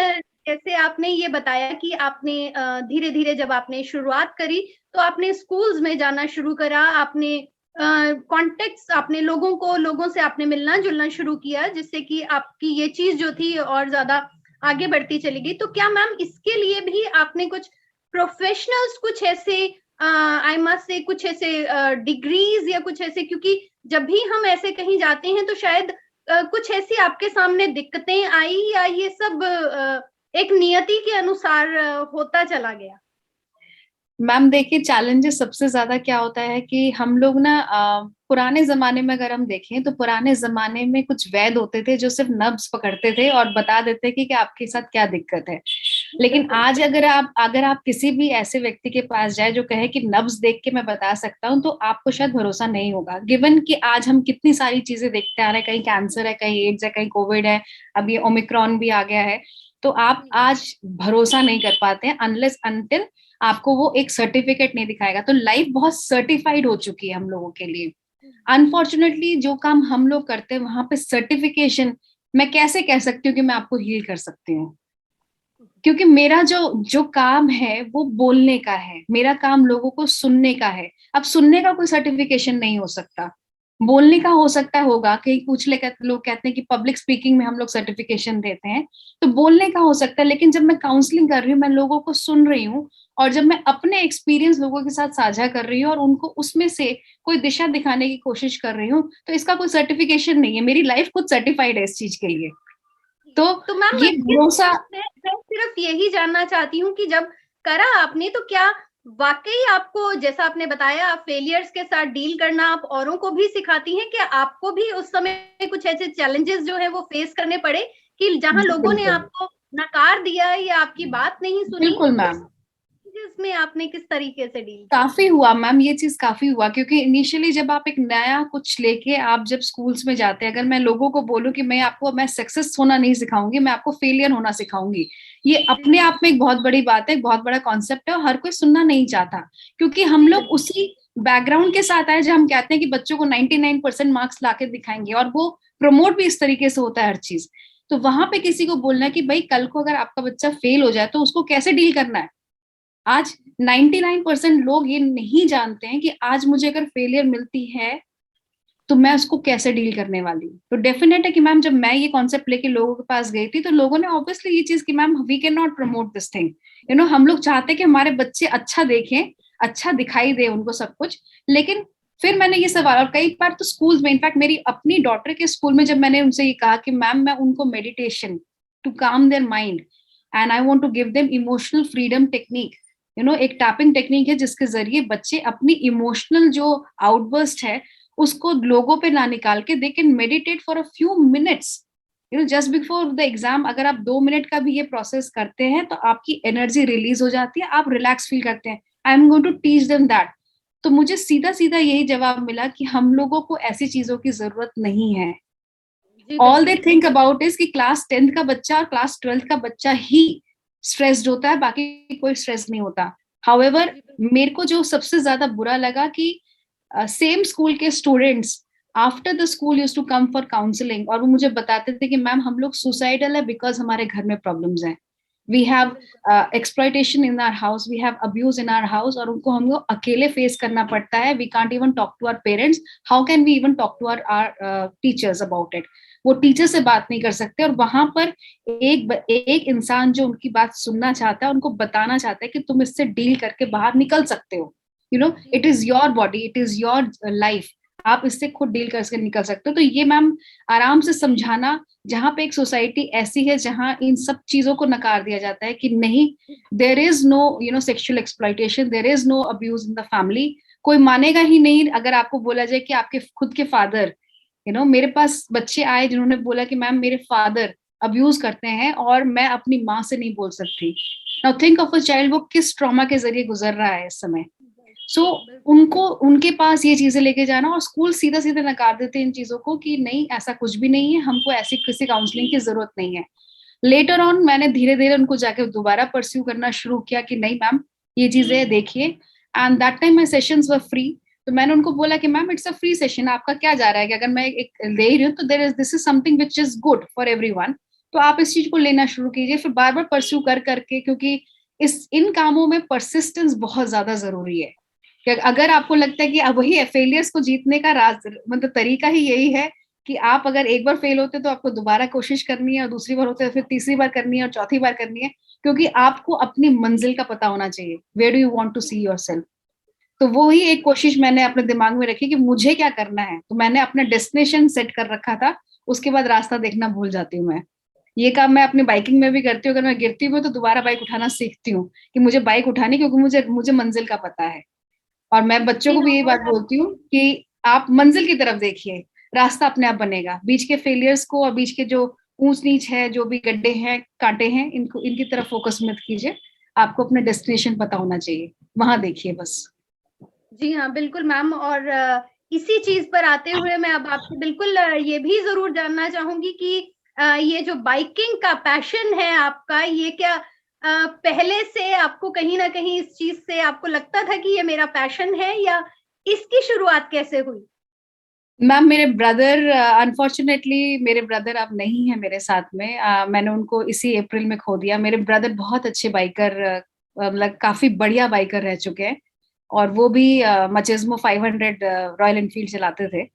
[SPEAKER 2] जैसे आपने ये बताया कि आपने धीरे धीरे जब आपने शुरुआत करी तो आपने स्कूल्स में जाना शुरू करा, आपने कॉन्टेक्ट्स, आपने लोगों से आपने मिलना जुलना शुरू किया, जिससे कि आपकी ये चीज जो थी और ज्यादा आगे बढ़ती चली गई. तो क्या मैम इसके लिए भी आपने कुछ प्रोफेशनल्स, कुछ ऐसे आई मस्ट से कुछ ऐसे डिग्रीज या कुछ ऐसे, क्योंकि जब भी हम ऐसे कहीं जाते हैं तो शायद कुछ ऐसी आपके सामने दिक्कतें आई, या ये सब एक नियति के अनुसार होता चला गया?
[SPEAKER 3] मैम देखिए, चैलेंजेस सबसे ज्यादा क्या होता है कि हम लोग ना पुराने जमाने में अगर हम देखें तो पुराने जमाने में कुछ वैद्य होते थे जो सिर्फ नब्ज पकड़ते थे और बता देते कि आपके साथ क्या दिक्कत है. लेकिन आज अगर आप किसी भी ऐसे व्यक्ति के पास जाए जो कहे कि नब्ज देख के मैं बता सकता हूँ, तो आपको शायद भरोसा नहीं होगा, गिवन कि आज हम कितनी सारी चीजें देखते आ रहे हैं. कहीं कैंसर है, कहीं एड्स है, कहीं कोविड है, अब ये ओमिक्रॉन भी आ गया है. तो आप आज भरोसा नहीं कर पाते हैं अनलेस अनटिल आपको वो एक सर्टिफिकेट नहीं दिखाएगा. तो लाइफ बहुत सर्टिफाइड हो चुकी है हम लोगों के लिए. अनफॉर्चुनेटली जो काम हम लोग करते हैं वहां पे सर्टिफिकेशन, मैं कैसे कह सकती हूँ कि मैं आपको हील कर सकती हूँ, क्योंकि मेरा जो काम है वो बोलने का है, मेरा काम लोगों को सुनने का है. अब सुनने का कोई सर्टिफिकेशन नहीं हो सकता, बोलने का हो सकता होगा. कहीं कुछ लोग कहते हैं कि पब्लिक स्पीकिंग में हम लोग सर्टिफिकेशन देते हैं, तो बोलने का हो सकता है. लेकिन जब मैं काउंसलिंग कर रही हूँ, मैं लोगों को सुन रही हूँ, और जब मैं अपने एक्सपीरियंस लोगों के साथ साझा कर रही हूँ और उनको उसमें से कोई दिशा दिखाने की कोशिश कर रही हूँ, तो इसका कोई सर्टिफिकेशन नहीं है. मेरी लाइफ खुद सर्टिफाइड है इस चीज के लिए. तो
[SPEAKER 2] मैम
[SPEAKER 3] ये भरोसा,
[SPEAKER 2] मैं सिर्फ यही जानना चाहती हूँ कि जब करा आपने तो क्या वाकई आपको, जैसा आपने बताया, आप फेलियर्स के साथ डील करना आप औरों को भी सिखाती हैं, क्या आपको भी उस समय कुछ ऐसे चैलेंजेस जो है वो फेस करने पड़े कि जहां लोगों ने आपको नकार दिया या आपकी बात नहीं सुनी?
[SPEAKER 3] बिल्कुल मैम.
[SPEAKER 2] इसमें आपने किस तरीके से डील?
[SPEAKER 3] काफी हुआ मैम, ये चीज काफी हुआ, क्योंकि इनिशियली जब आप एक नया कुछ लेके आप जब स्कूल्स में जाते हैं, अगर मैं लोगों को बोलूं कि मैं सक्सेस होना नहीं सिखाऊंगी, मैं आपको फेलियर होना सिखाऊंगी, ये अपने आप में एक बहुत बड़ी बात है, एक बहुत बड़ा कॉन्सेप्ट है, और हर कोई सुनना नहीं चाहता. क्योंकि हम लोग उसी बैकग्राउंड के साथ आए जब हम कहते हैं कि बच्चों को 99% मार्क्स लाके दिखाएंगे, और वो प्रमोट भी इस तरीके से होता है हर चीज. तो वहां पे किसी को बोलना है कि भाई कल को अगर आपका बच्चा फेल हो जाए तो उसको कैसे डील करना है. आज 99% लोग ये नहीं जानते हैं कि आज मुझे अगर फेलियर मिलती है तो मैं उसको कैसे डील करने वाली हूँ. तो डेफिनेट है कि मैम जब मैं ये कॉन्सेप्ट लेके लोगों के पास गई थी, तो लोगों ने ऑब्वियसली ये चीज कि ma'am we can not promote this thing, हम लोग चाहते हैं कि हमारे बच्चे अच्छा देखें, अच्छा दिखाई दे उनको सब कुछ. लेकिन फिर मैंने ये सवाल, और कई बार तो स्कूल्स में, इनफैक्ट मेरी अपनी डॉटर के स्कूल में जब मैंने उनसे ये कहा कि मैम मैं उनको meditation to calm their mind and I want to give them emotional freedom technique, एक टैपिंग टेक्निक है जिसके जरिए बच्चे अपनी इमोशनल जो आउटबर्स्ट है उसको लोगों पे ना निकाल के they can meditate for a few minutes just before the exam. अगर आप 2 मिनट का भी ये प्रोसेस करते हैं तो आपकी एनर्जी रिलीज हो जाती है, आप रिलैक्स फील करते हैं. I am going to teach them that. तो मुझे सीधा सीधा यही जवाब मिला कि हम लोगों को ऐसी चीजों की जरूरत नहीं है. All they think about is कि क्लास 10th का बच्चा और क्लास 12th का बच्चा ही स्ट्रेस्ड होता है, बाकी कोई स्ट्रेस नहीं होता. हाउएवर मेरे को जो सबसे ज्यादा बुरा लगा कि सेम स्कूल के students after the school used to come for counselling, और वो मुझे बताते थे कि मैम हम लोग सुसाइडल है बिकॉज हमारे घर में प्रॉब्लम्स हैं, we have exploitation in our house, we have abuse in our house, और उनको हम लोग अकेले फेस करना पड़ता है. We can't even talk to our parents, how can we even talk to our teachers about it. वो टीचर से बात नहीं कर सकते. और वहां पर एक इंसान जो उनकी बात सुनना चाहता है, उनको बताना चाहता है कि तुम इससे डील करके बाहर निकल सकते हो. It is your body, it is your life, आप इससे खुद डील करके निकल सकते हो. तो ये मैम आराम से समझाना, जहां पे एक सोसाइटी ऐसी है जहां इन सब चीजों को नकार दिया जाता है कि नहीं, there is no sexual exploitation, there is no abuse in the family, कोई मानेगा ही नहीं अगर आपको बोला जाए कि आपके खुद के फादर, मेरे पास बच्चे आए जिन्होंने बोला कि मैम मेरे फादर अब्यूज करते हैं और मैं अपनी माँ से नहीं बोल सकती। Now think of a child, वो किस ट्रॉमा के जरिए गुजर रहा है इस समय। सो उनको उनके पास ये चीजें लेके जाना, और स्कूल सीधा सीधा नकार देते हैं इन चीजों को कि नहीं ऐसा कुछ भी नहीं है, हमको ऐसी किसी काउंसलिंग की जरूरत नहीं है। लेटर ऑन मैंने धीरे धीरे उनको जाके दोबारा परस्यू करना शुरू किया कि नहीं मैम ये चीजें देखिए, and that time my sessions were free. तो मैंने उनको बोला कि ma'am it's a free session, आपका क्या जा रहा है कि अगर मैं एक ले रही हूँ तो this is something which is good for everyone, तो आप इस चीज को लेना शुरू कीजिए। फिर बार बार परस्यू कर करके, क्योंकि इन कामों में परसिस्टेंस बहुत ज्यादा जरूरी है। कि अगर आपको लगता है कि अब वही फेलियर्स को जीतने का राज मतलब तरीका ही यही है कि आप अगर एक बार फेल होते तो आपको दोबारा कोशिश करनी है, और दूसरी बार होते तो फिर तीसरी बार करनी है और चौथी बार करनी है, क्योंकि आपको अपनी मंजिल का पता होना चाहिए, where do you want to see yourself. तो वो ही एक कोशिश मैंने अपने दिमाग में रखी कि मुझे क्या करना है, तो मैंने अपना डेस्टिनेशन सेट कर रखा था। उसके बाद रास्ता देखना भूल जाती हूँ मैं। ये काम मैं अपनी बाइकिंग में भी करती हूँ, अगर मैं गिरती हूँ तो दोबारा बाइक उठाना सीखती हूँ कि मुझे बाइक उठानी, क्योंकि मुझे मुझे मंजिल का पता है। और मैं बच्चों
[SPEAKER 2] जी
[SPEAKER 3] को भी
[SPEAKER 2] हाँ,
[SPEAKER 3] यही बात बोलती हूँ कि आप मंजिल की तरफ देखिए, रास्ता अपने आप बनेगा। बीच के फेलियर्स को और बीच के जो ऊंच नीच है, जो भी गड्ढे हैं, कांटे हैं, इनकी तरफ फोकस मत कीजिए। आपको अपना डेस्टिनेशन पता होना चाहिए, वहां देखिए बस।
[SPEAKER 2] जी हाँ, बिल्कुल मैम। और इसी चीज पर आते हुए मैं अब आपसे बिल्कुल ये भी जरूर जानना चाहूंगी कि ये जो बाइकिंग का पैशन है आपका, ये क्या पहले से आपको कहीं ना कहीं इस चीज से आपको लगता था कि ये मेरा पैशन है, या इसकी शुरुआत कैसे हुई?
[SPEAKER 3] मैम मेरे ब्रदर, अनफॉर्चुनेटली मेरे ब्रदर अब नहीं है मेरे साथ में। मैंने उनको इसी अप्रैल में खो दिया। मेरे ब्रदर बहुत अच्छे बाइकर, मतलब काफी बढ़िया बाइकर रह चुके हैं, और वो भी मचेज्मो 500 रॉयल एनफील्ड चलाते थे।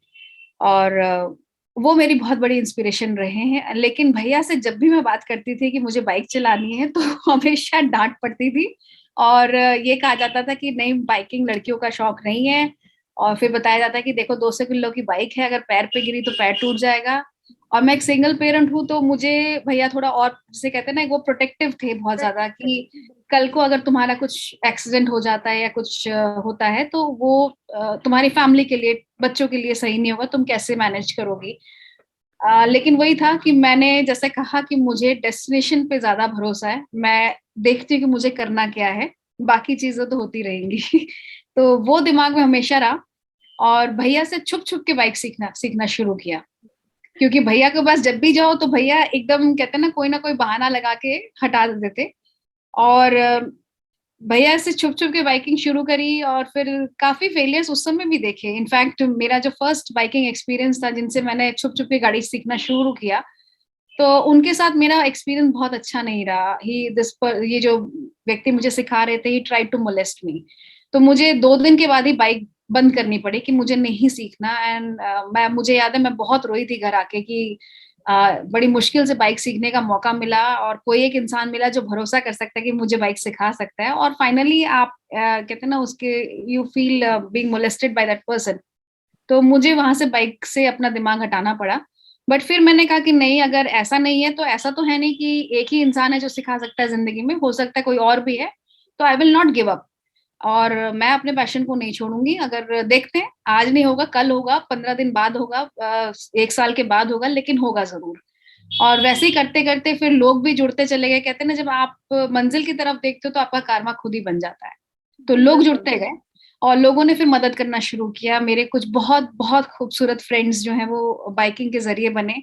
[SPEAKER 3] और वो मेरी बहुत बड़ी इंस्पिरेशन रहे हैं। लेकिन भैया से जब भी मैं बात करती थी कि मुझे बाइक चलानी है तो हमेशा डांट पड़ती थी, और ये कहा जाता था कि नहीं बाइकिंग लड़कियों का शौक नहीं है। और फिर बताया जाता है कि देखो 200 किलो की बाइक है, अगर पैर पे गिरी तो पैर टूट जाएगा। और मैं एक सिंगल पेरेंट हूँ, तो मुझे भैया थोड़ा और जिसे कहते हैं ना, वो प्रोटेक्टिव थे बहुत ज्यादा कि कल को अगर तुम्हारा कुछ एक्सीडेंट हो जाता है या कुछ होता है तो वो तुम्हारी फैमिली के लिए, बच्चों के लिए सही नहीं होगा, तुम कैसे मैनेज करोगी। लेकिन वही था कि मैंने जैसे कहा कि मुझे डेस्टिनेशन पे ज्यादा भरोसा है, मैं देखती हूँ कि मुझे करना क्या है, बाकी चीजें तो होती रहेंगी। तो वो दिमाग में हमेशा रहा, और भैया से छुप छुप के बाइक सीखना सीखना शुरू किया। क्योंकि भैया के पास जब भी जाओ तो भैया एकदम कहते हैं ना कोई बहाना लगा के हटा देते। और भैया से छुप छुप के बाइकिंग शुरू करी, और फिर काफी फेलियर्स उस समय भी देखे। इनफैक्ट मेरा जो फर्स्ट बाइकिंग एक्सपीरियंस था, जिनसे मैंने छुप छुप के गाड़ी सीखना शुरू किया, तो उनके साथ मेरा एक्सपीरियंस बहुत अच्छा नहीं रहा। ये जो व्यक्ति मुझे सिखा रहे थे, ही ट्राइड टू मोलेस्ट मी। तो मुझे 2 दिन के बाद ही बाइक बंद करनी पड़ी कि मुझे नहीं सीखना। एंड मुझे याद है मैं बहुत रोई थी घर आके कि बड़ी मुश्किल से बाइक सीखने का मौका मिला, और कोई एक इंसान मिला जो भरोसा कर सकता है कि मुझे बाइक सिखा सकता है। और फाइनली आप कहते हैं ना उसके, you feel being molested by that person. तो मुझे वहां से बाइक से अपना दिमाग हटाना पड़ा। बट फिर मैंने कहा कि नहीं, अगर ऐसा नहीं है तो ऐसा तो है नहीं कि एक ही इंसान है जो सिखा सकता है जिंदगी में, हो सकता है कोई और भी है। तो I will not give up, और मैं अपने पैशन को नहीं छोड़ूंगी। अगर देखते हैं, आज नहीं होगा कल होगा, 15 दिन बाद होगा, 1 साल के बाद होगा, लेकिन होगा जरूर। और वैसे ही करते करते फिर लोग भी जुड़ते चले गए। कहते हैं ना, जब आप मंजिल की तरफ देखते हो तो आपका कार्मा खुद ही बन जाता है। तो
[SPEAKER 2] जी
[SPEAKER 3] लोग
[SPEAKER 2] बिल्कुल।
[SPEAKER 3] जुड़ते गए, और लोगों ने फिर मदद करना शुरू किया। मेरे कुछ बहुत बहुत खूबसूरत फ्रेंड्स जो हैं वो बाइकिंग के जरिए बने।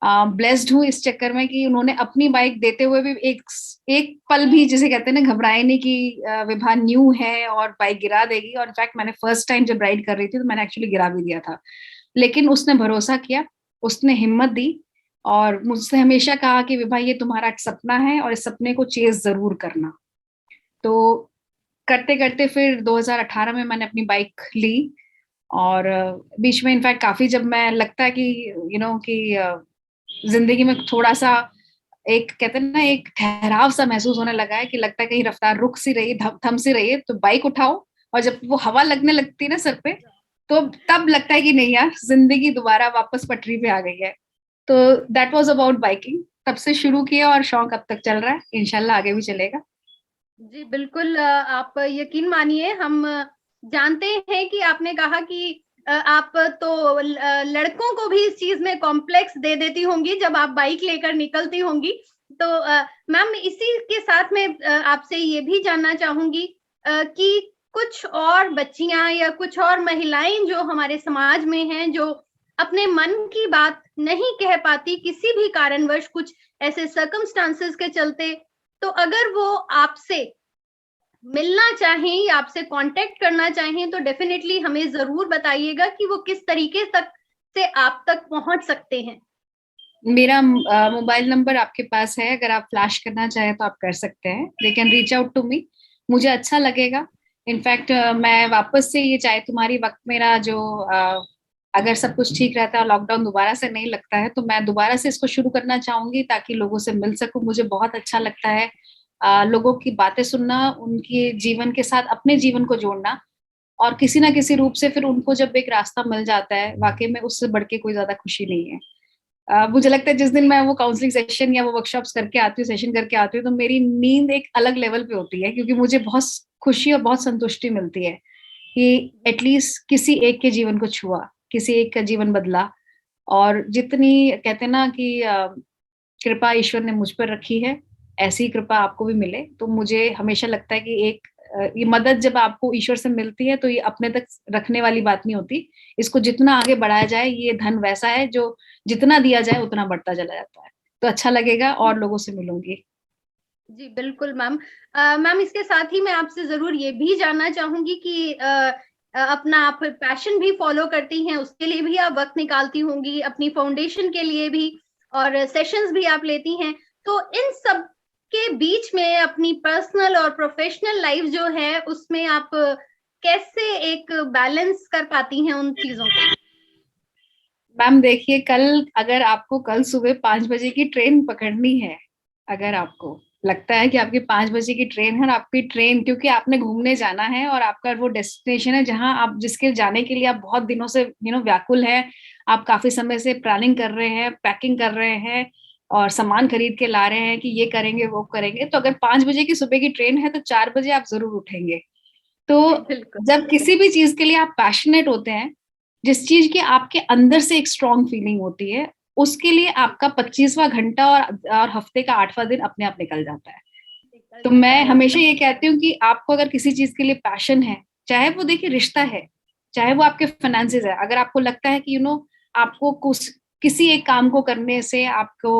[SPEAKER 3] ब्लेस्ड हूँ इस चक्कर में कि उन्होंने अपनी बाइक देते हुए भी एक एक पल भी, जिसे कहते हैं ना, घबराए नहीं कि विभा न्यू है और बाइक गिरा देगी। और इनफैक्ट मैंने फर्स्ट टाइम जब राइड कर रही थी तो मैंने एक्चुअली गिरा भी दिया था, लेकिन उसने भरोसा किया, उसने हिम्मत दी, और मुझसे हमेशा कहा कि विभा ये तुम्हारा एक सपना है और इस सपने को चेज जरूर करना। तो करते करते फिर 2018 में मैंने अपनी बाइक ली। और बीच में इनफैक्ट काफी, जब मैं लगता है कि कि जिंदगी में थोड़ा सा एक कहते हैं ना एक ठहराव सा महसूस होने लगा है, कि लगता है कहीं रफ्तार रुक सी रही, थम सी रही है, तो बाइक उठाओ, और जब वो हवा लगने लगती है ना सर पे, तो तब लगता है कि नहीं यार, जिंदगी दोबारा वापस पटरी पे आ गई है। तो दैट वाज अबाउट बाइकिंग। तब से शुरू किया और शौक अब तक चल रहा है, इंशाल्लाह आगे भी चलेगा।
[SPEAKER 2] जी बिल्कुल। आप यकीन मानिए, हम जानते हैं कि आपने कहा कि आप तो लड़कों को भी इस चीज में कॉम्प्लेक्स दे देती होंगी जब आप बाइक लेकर निकलती होंगी। तो मैम इसी के साथ में आपसे ये भी जानना चाहूंगी कि कुछ और बच्चियां या कुछ और महिलाएं जो हमारे समाज में हैं, जो अपने मन की बात नहीं कह पाती किसी भी कारणवश, कुछ ऐसे सर्कमस्टांसेस के चलते, तो अगर वो आपसे मिलना चाहें या आपसे कांटेक्ट करना चाहें तो डेफिनेटली हमें जरूर बताइएगा कि वो किस तरीके तक से आप तक पहुंच सकते हैं।
[SPEAKER 3] मेरा मोबाइल नंबर आपके पास है, अगर आप फ्लैश करना चाहें तो आप कर सकते हैं। They can reach out to me, मुझे अच्छा लगेगा। इनफैक्ट मैं वापस से ये चाहे तुम्हारी वक्त मेरा जो अगर सब कुछ ठीक रहता है और लॉकडाउन दोबारा से नहीं लगता है तो मैं दोबारा से इसको शुरू करना चाहूंगी ताकि लोगों से मिल सकूं। मुझे बहुत अच्छा लगता है लोगों की बातें सुनना, उनके जीवन के साथ अपने जीवन को जोड़ना, और किसी ना किसी रूप से फिर उनको जब एक रास्ता मिल जाता है, वाकई में उससे बढ़ के कोई ज्यादा खुशी नहीं है। मुझे लगता है जिस दिन मैं वो काउंसलिंग सेशन या वो वर्कशॉप्स करके आती हूँ, सेशन करके आती हूँ, तो मेरी नींद एक अलग लेवल पे होती है, क्योंकि मुझे बहुत खुशी और बहुत संतुष्टि मिलती है कि एटलीस्ट किसी एक के जीवन को छुआ, किसी एक का जीवन बदला। और जितनी कहते हैं ना कि कृपा ईश्वर ने मुझ पर रखी है, ऐसी कृपा आपको भी मिले। तो मुझे हमेशा लगता है कि एक ये मदद जब आपको ईश्वर से मिलती है तो ये अपने तक रखने वाली बात नहीं होती। इसको जितना आगे बढ़ाया जाए, ये धन वैसा है जो जितना दिया जाए उतना बढ़ता चला जाता है। तो अच्छा लगेगा और लोगों से मिलूंगी।
[SPEAKER 2] जी बिल्कुल मैम। मैम इसके साथ ही मैं आपसे जरूर ये भी जानना चाहूंगी कि अपना आप पैशन भी फॉलो करती हैं, उसके लिए भी आप वक्त निकालती होंगी, अपनी फाउंडेशन के लिए भी, और सेशंस भी आप लेती हैं। तो इन सब के बीच में अपनी पर्सनल और प्रोफेशनल लाइफ जो है उसमें आप कैसे एक बैलेंस कर पाती हैं उन चीजों को?
[SPEAKER 3] मैम देखिए, कल अगर आपको कल सुबह 5 बजे की ट्रेन पकड़नी है, अगर आपको लगता है कि आपकी 5 बजे की ट्रेन है और आपकी ट्रेन, क्योंकि आपने घूमने जाना है और आपका वो डेस्टिनेशन है जहां आप जिसके जाने के लिए आप बहुत दिनों से व्याकुल है, आप काफी समय से प्लानिंग कर रहे हैं, पैकिंग कर रहे हैं और सामान खरीद के ला रहे हैं कि ये करेंगे वो करेंगे, तो अगर 5 बजे की सुबह की ट्रेन है तो 4 बजे आप जरूर उठेंगे। तो
[SPEAKER 2] बिल्कुल।
[SPEAKER 3] जब किसी भी चीज के लिए आप पैशनेट होते हैं, जिस चीज की आपके अंदर से एक स्ट्रॉन्ग फीलिंग होती है, उसके लिए आपका 25वां घंटा और हफ्ते का 8वां दिन अपने आप निकल जाता है। तो मैं हमेशा ये कहती हूँ कि आपको अगर किसी चीज के लिए पैशन है, चाहे वो देखिए रिश्ता है, चाहे वो आपके फाइनेंसेस है, अगर आपको लगता है कि आपको कुछ किसी एक काम को करने से आपको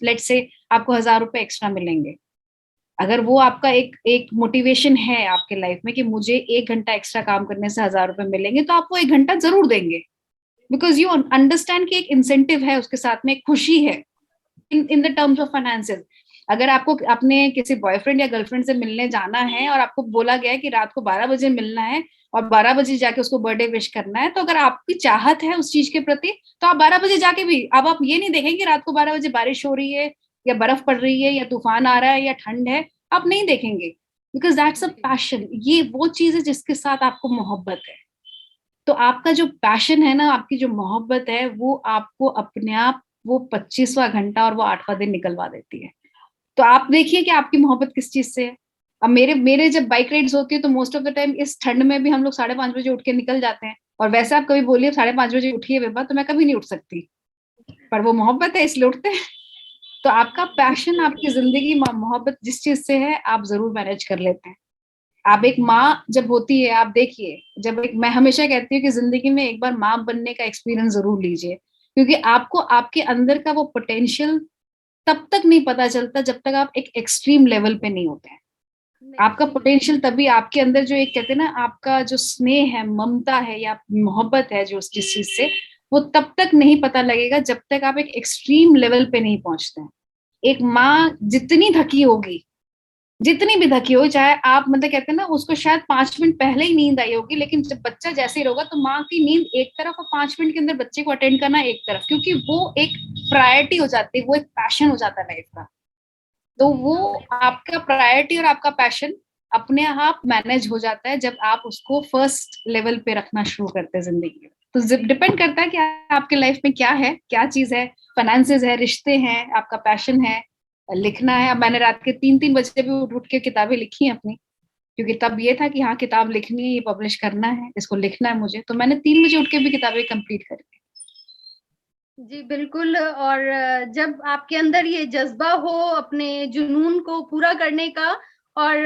[SPEAKER 3] लेट से आपको 1,000 रुपए एक्स्ट्रा मिलेंगे, अगर वो आपका एक एक मोटिवेशन है आपके लाइफ में कि मुझे 1 घंटा एक्स्ट्रा काम करने से 1,000 रुपए मिलेंगे, तो आप वो 1 घंटा जरूर देंगे, बिकॉज यू अंडरस्टैंड कि एक इंसेंटिव है उसके साथ में, एक खुशी है in the terms of finances. अगर आपको अपने किसी बॉयफ्रेंड या गर्लफ्रेंड से मिलने जाना है और आपको बोला गया है कि रात को 12 बजे मिलना है और 12 बजे जाके उसको बर्थडे विश करना है, तो अगर आपकी चाहत है उस चीज के प्रति तो आप 12 बजे जाके भी, अब आप ये नहीं देखेंगे रात को 12 बजे बारिश हो रही है या बर्फ पड़ रही है या तूफान आ रहा है या ठंड है, आप नहीं देखेंगे, बिकॉज दैट्स अ पैशन। ये वो चीज है जिसके साथ आपको मोहब्बत है। तो आपका जो पैशन है ना, आपकी जो मोहब्बत है, वो आपको अपने आप वो 25वां घंटा और वो 8वां दिन निकलवा देती है। तो आप देखिए कि आपकी मोहब्बत किस चीज से है। अब मेरे मेरे जब बाइक राइड्स होती है तो मोस्ट ऑफ द टाइम इस ठंड में भी हम लोग 5:30 बजे उठ के निकल जाते हैं, और वैसे आप कभी बोलिए 5:30 बजे उठिए विभा, तो मैं कभी नहीं उठ सकती, पर वो मोहब्बत है इसलिए उठते हैं। तो आपका पैशन, आपकी जिंदगी, मोहब्बत जिस चीज से है, आप जरूर मैनेज कर लेते हैं। आप एक माँ जब होती है, आप देखिए, मैं हमेशा कहती हूँ कि जिंदगी में एक बार माँ बनने का एक्सपीरियंस जरूर लीजिए, क्योंकि आपको आपके अंदर का वो पोटेंशियल तब तक नहीं पता चलता जब तक आप एक एक्सट्रीम लेवल पे नहीं होते हैं। आपका पोटेंशियल तभी आपके अंदर जो एक कहते हैं ना, आपका जो स्नेह है, ममता है या मोहब्बत है जो जिस चीज से, वो तब तक नहीं पता लगेगा जब तक आप एक एक्सट्रीम लेवल पे नहीं पहुंचते हैं। एक माँ जितनी भी थकी हो, चाहे आप मतलब कहते हैं ना उसको शायद 5 मिनट पहले ही नींद आई होगी, लेकिन जब बच्चा जैसे ही होगा तो माँ की नींद एक तरफ और 5 मिनट के अंदर बच्चे को अटेंड करना एक तरफ, क्योंकि वो एक प्रायोरिटी हो जाती है, वो एक पैशन हो जाता है लाइफ का। तो वो आपका प्रायोरिटी और आपका पैशन अपने आप मैनेज हो जाता है जब आप उसको फर्स्ट लेवल पे रखना शुरू करते हैं जिंदगी में। तो डिपेंड करता है कि आपके लाइफ में क्या है, क्या चीज है, फाइनेंसेस है, रिश्ते हैं, आपका पैशन है, लिखना है। अब मैंने रात के 3-3 बजे भी उठ के किताबें लिखी हैं अपनी, क्योंकि तब ये था कि हाँ किताब लिखनी है, ये पब्लिश करना है, इसको लिखना है मुझे, तो मैंने 3 बजे उठ के भी किताबें कंप्लीट करी।
[SPEAKER 2] जी बिल्कुल। और जब आपके अंदर ये जज्बा हो अपने जुनून को पूरा करने का, और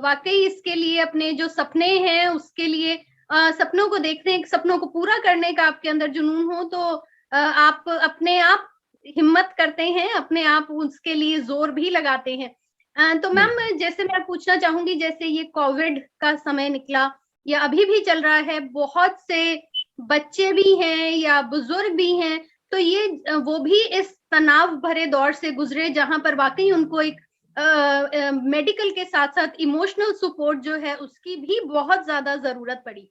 [SPEAKER 2] वाकई इसके लिए अपने जो सपने हैं उसके लिए सपनों को देखने, सपनों को पूरा करने का आपके अंदर जुनून हो, तो आप अपने आप हिम्मत करते हैं, अपने आप उसके लिए जोर भी लगाते हैं। तो मैम जैसे मैं पूछना चाहूंगी, जैसे ये कोविड का समय निकला या अभी भी चल रहा है, बहुत से बच्चे भी हैं या बुजुर्ग भी हैं, तो ये वो भी इस तनाव भरे दौर से गुजरे जहां पर वाकई उनको एक मेडिकल के साथ साथ इमोशनल सपोर्ट जो है उसकी भी बहुत ज्यादा जरूरत पड़ी।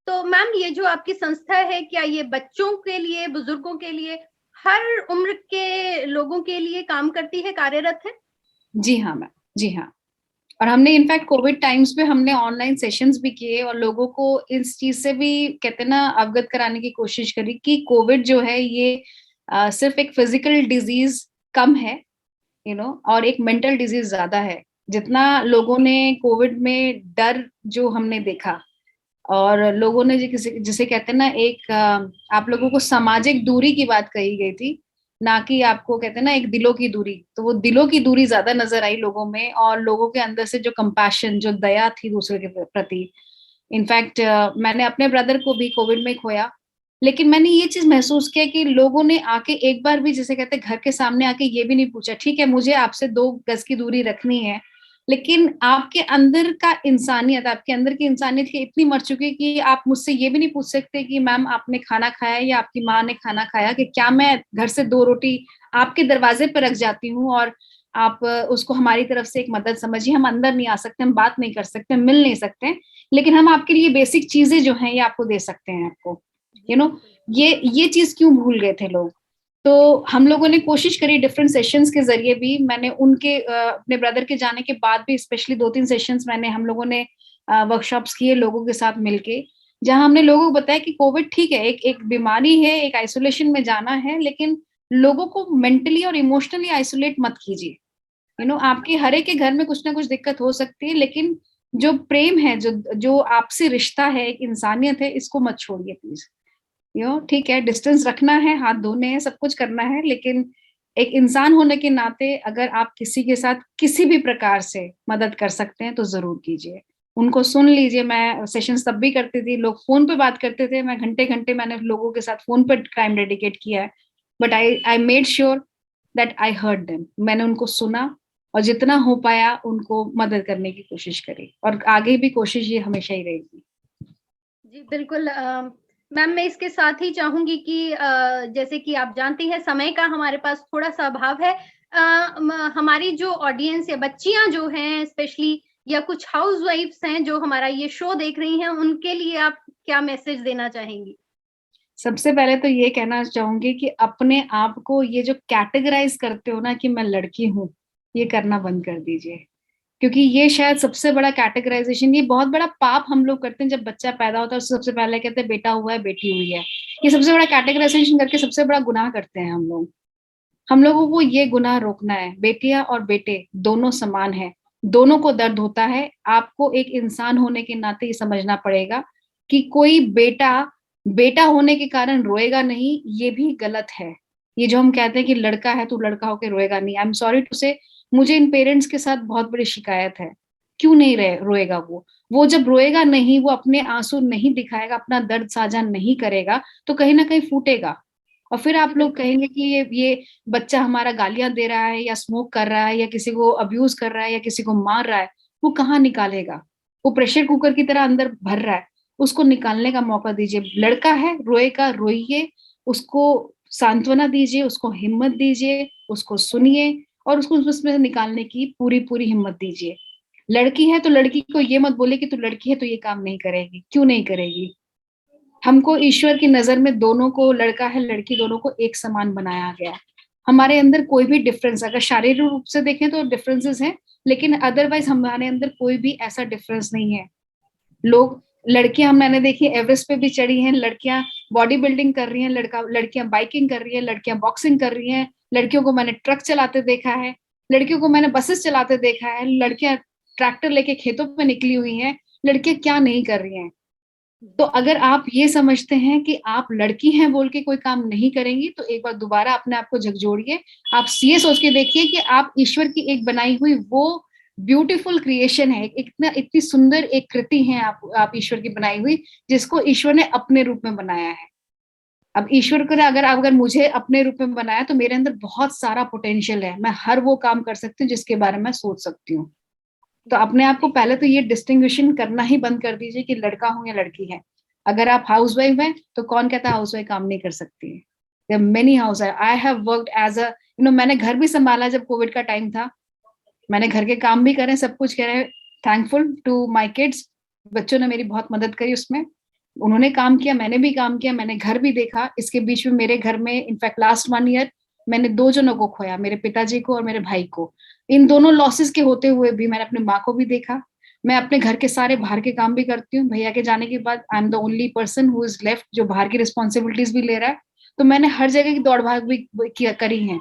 [SPEAKER 2] तो मैम ये जो आपकी संस्था है, क्या ये बच्चों के लिए, बुजुर्गों के लिए, हर उम्र के लोगों के लिए काम करती है, कार्यरत है?
[SPEAKER 3] जी हाँ मैम, जी हाँ। और हमने इनफैक्ट कोविड टाइम्स पे हमने ऑनलाइन सेशंस भी किए और लोगों को इस चीज से भी कहते ना अवगत कराने की कोशिश करी कि कोविड जो है ये सिर्फ एक फिजिकल डिजीज कम है, और एक मेंटल डिजीज ज्यादा है। जितना लोगों ने कोविड में डर जो हमने देखा, और लोगों ने जिसे कहते हैं ना एक आप लोगों को सामाजिक दूरी की बात कही गई थी, ना कि आपको कहते हैं ना एक दिलों की दूरी, तो वो दिलों की दूरी ज्यादा नजर आई लोगों में, और लोगों के अंदर से जो कंपैशन, जो दया थी दूसरे के प्रति। इनफैक्ट मैंने अपने ब्रदर को भी कोविड में खोया, लेकिन मैंने ये चीज महसूस किया कि लोगों ने आके एक बार भी, जैसे कहते हैं, घर के सामने आके ये भी नहीं पूछा, ठीक है मुझे आपसे 2 गज की दूरी रखनी है, लेकिन आपके अंदर का इंसानियत, आपके अंदर की इंसानियत की इतनी मर चुकी है कि आप मुझसे ये भी नहीं पूछ सकते कि मैम आपने खाना खाया या आपकी माँ ने खाना खाया, कि क्या मैं घर से 2 रोटी आपके दरवाजे पर रख जाती हूँ और आप उसको हमारी तरफ से एक मदद समझिए। हम अंदर नहीं आ सकते, हम बात नहीं कर सकते, मिल नहीं सकते, लेकिन हम आपके लिए बेसिक चीजें जो हैं ये आपको दे सकते हैं। आपको ये चीज क्यों भूल गए थे लोग? तो हम लोगों ने कोशिश करी डिफरेंट सेशंस के जरिए भी। मैंने उनके अपने ब्रदर के जाने के बाद भी स्पेशली 2-3 सेशंस हम लोगों ने वर्कशॉप्स किए लोगों के साथ मिलके, जहां हमने लोगों को बताया कि कोविड ठीक है, एक एक बीमारी है, एक आइसोलेशन में जाना है, लेकिन लोगों को मेंटली और इमोशनली आइसोलेट मत कीजिए। आपके हर एक के घर में कुछ ना कुछ दिक्कत हो सकती है, लेकिन जो प्रेम है, जो जो आपसे रिश्ता है, एक इंसानियत है, इसको मत छोड़िए प्लीज। ठीक है, डिस्टेंस रखना है, हाथ धोने हैं, सब कुछ करना है, लेकिन एक इंसान होने के नाते अगर आप किसी के साथ किसी भी प्रकार से मदद कर सकते हैं तो जरूर कीजिए। उनको सुन लीजिए। मैं सेशंस तब भी करती थी, लोग फोन पे बात करते थे, मैं घंटे घंटे मैंने लोगों के साथ फोन पे टाइम डेडिकेट किया है, but I made sure that I heard them. मैंने उनको सुना और जितना हो पाया उनको मदद करने की कोशिश करी, और आगे भी कोशिश ये हमेशा ही रहेगी।
[SPEAKER 2] जी बिल्कुल। मैम मैं इसके साथ ही चाहूंगी कि जैसे कि आप जानती हैं समय का हमारे पास थोड़ा सा अभाव है। हमारी जो ऑडियंस या बच्चियां जो हैं स्पेशली, या कुछ हाउस वाइफ्स हैं जो हमारा ये शो देख रही हैं, उनके लिए आप क्या मैसेज देना चाहेंगी?
[SPEAKER 3] सबसे पहले तो ये कहना चाहूंगी कि अपने आप को ये जो कैटेगराइज करते हो ना कि मैं लड़की हूँ, ये करना बंद कर दीजिए, क्योंकि ये शायद सबसे बड़ा कैटेगराइजेशन, ये बहुत बड़ा पाप हम लोग करते हैं। जब बच्चा पैदा होता है तो सबसे पहले कहते हैं बेटा हुआ है, बेटी हुई है, ये सबसे बड़ा कैटेगराइजेशन करके सबसे बड़ा गुनाह करते हैं हम लोग। हम लोगों को ये गुनाह रोकना है। बेटियां और बेटे दोनों समान है, दोनों को दर्द होता है। आपको एक इंसान होने के नाते ये समझना पड़ेगा कि कोई बेटा बेटा होने के कारण रोएगा नहीं, ये भी गलत है। ये जो हम कहते हैं कि लड़का है तो लड़का होकर रोएगा नहीं, आई एम सॉरी टू से, मुझे इन पेरेंट्स के साथ बहुत बड़ी शिकायत है। क्यों नहीं रोएगा? वो जब रोएगा नहीं, वो अपने आंसू नहीं दिखाएगा, अपना दर्द साझा नहीं करेगा, तो कहीं ना कहीं फूटेगा। और फिर आप लोग कहेंगे कि ये बच्चा हमारा गालियां दे रहा है या स्मोक कर रहा है या किसी को अब्यूज कर रहा है या किसी को मार रहा है, वो कहाँ निकालेगा? वो प्रेशर कुकर की तरह अंदर भर रहा है, उसको निकालने का मौका दीजिए। लड़का है, रोएगा, रोइए, उसको सांत्वना दीजिए, उसको हिम्मत दीजिए, उसको सुनिए और उसको उसमें से निकालने की पूरी पूरी हिम्मत दीजिए। लड़की है तो लड़की को ये मत बोले कि तू लड़की है तो ये काम नहीं करेगी। क्यों नहीं करेगी? हमको ईश्वर की नजर में दोनों को, लड़का है लड़की, दोनों को एक समान बनाया गया। हमारे अंदर कोई भी डिफरेंस, अगर शारीरिक रूप से देखें तो डिफरेंसेस हैं, लेकिन अदरवाइज हमारे अंदर कोई भी ऐसा डिफरेंस नहीं है। लोग, लड़कियां मैंने देखी एवरेस्ट पे भी चढ़ी हैं, लड़कियां बॉडी बिल्डिंग कर रही हैं, लड़कियां बाइकिंग कर रही हैं, लड़कियां बॉक्सिंग कर रही हैं, लड़कियों को मैंने ट्रक चलाते देखा है, लड़कियों को मैंने बसेस चलाते देखा है, लड़कियां ट्रैक्टर लेके खेतों पे निकली हुई हैं, लड़कियां क्या नहीं कर रही हैं। तो अगर आप ये समझते हैं कि आप लड़की हैं बोल के कोई काम नहीं करेंगी, तो एक बार दोबारा अपने आप को झकझोड़िए। आप ये सोच के देखिए कि आप ईश्वर की एक बनाई हुई वो ब्यूटीफुल क्रिएशन है, इतना इतनी सुंदर एक कृति है आप ईश्वर की बनाई हुई, जिसको ईश्वर ने अपने रूप में बनाया है। अब ईश्वर को अगर मुझे अपने रूप में बनाया, तो मेरे अंदर बहुत सारा पोटेंशियल है, मैं हर वो काम कर सकती हूँ जिसके बारे में सोच सकती हूँ। तो अपने आप को पहले तो ये डिस्टिंग्विशन करना ही बंद कर दीजिए कि लड़का हूं या लड़की है। अगर आप हाउसवाइफ हैं तो कौन कहता है हाउसवाइफ काम नहीं कर सकती है। There many housewife, I have worked as a मैंने घर भी संभाला जब कोविड का टाइम था, मैंने घर के काम भी करे, सब कुछ करे। थैंकफुल टू माय किड्स, बच्चों ने मेरी बहुत मदद करी उसमें, उन्होंने काम किया, मैंने भी काम किया, मैंने घर भी देखा। इसके बीच में मेरे घर में इनफैक्ट लास्ट 1 ईयर मैंने 2 जनों को खोया, मेरे पिताजी को और मेरे भाई को। इन दोनों लॉसेस के होते हुए भी मैंने अपनी माँ को भी देखा। मैं अपने घर के सारे बाहर के काम भी करती हूँ, भैया के जाने के बाद I am the only person who is left जो बाहर की रिस्पॉन्सिबिलिटीज भी ले रहा है। तो मैंने हर जगह की दौड़ भाग भी करी है।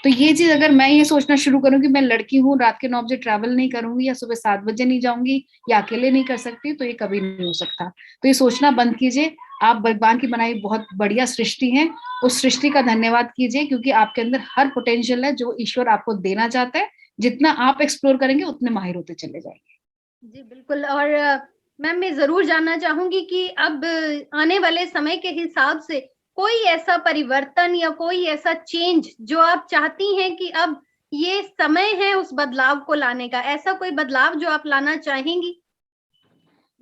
[SPEAKER 3] तो ये चीज अगर मैं ये सोचना शुरू करूँ कि मैं लड़की हूँ, रात के 9 बजे ट्रैवल नहीं करूंगी या सुबह 7 बजे नहीं जाऊंगी या अकेले नहीं कर सकती, तो ये कभी नहीं हो सकता। तो ये सोचना बंद कीजिए। आप भगवान की बनाई बहुत बढ़िया सृष्टि है, उस सृष्टि का धन्यवाद कीजिए, क्योंकि आपके अंदर हर पोटेंशियल है जो ईश्वर आपको देना चाहता है। जितना आप एक्सप्लोर करेंगे उतने माहिर होते चले जाएंगे।
[SPEAKER 2] जी बिल्कुल। और मैम मैं जरूर जानना चाहूंगी कि अब आने वाले समय के हिसाब से कोई ऐसा परिवर्तन या कोई ऐसा चेंज जो आप चाहती हैं कि अब ये समय है उस बदलाव को लाने का, ऐसा कोई बदलाव जो आप लाना चाहेंगी?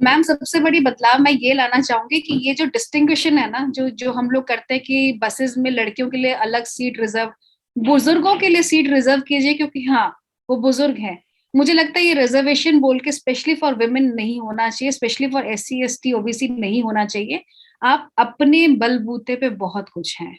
[SPEAKER 3] मैम सबसे बड़ी बदलाव मैं ये लाना चाहूंगी कि ये जो डिस्टिंग्विशन है ना, जो जो हम लोग करते हैं कि बसेस में लड़कियों के लिए अलग सीट रिजर्व, बुजुर्गों के लिए सीट रिजर्व कीजिए, क्योंकि हाँ वो बुजुर्ग हैं। मुझे लगता है ये रिजर्वेशन बोल के स्पेशली फॉर वुमेन नहीं होना चाहिए, specially for SC ST OBC नहीं होना चाहिए। आप अपने बलबूते पे बहुत कुछ हैं।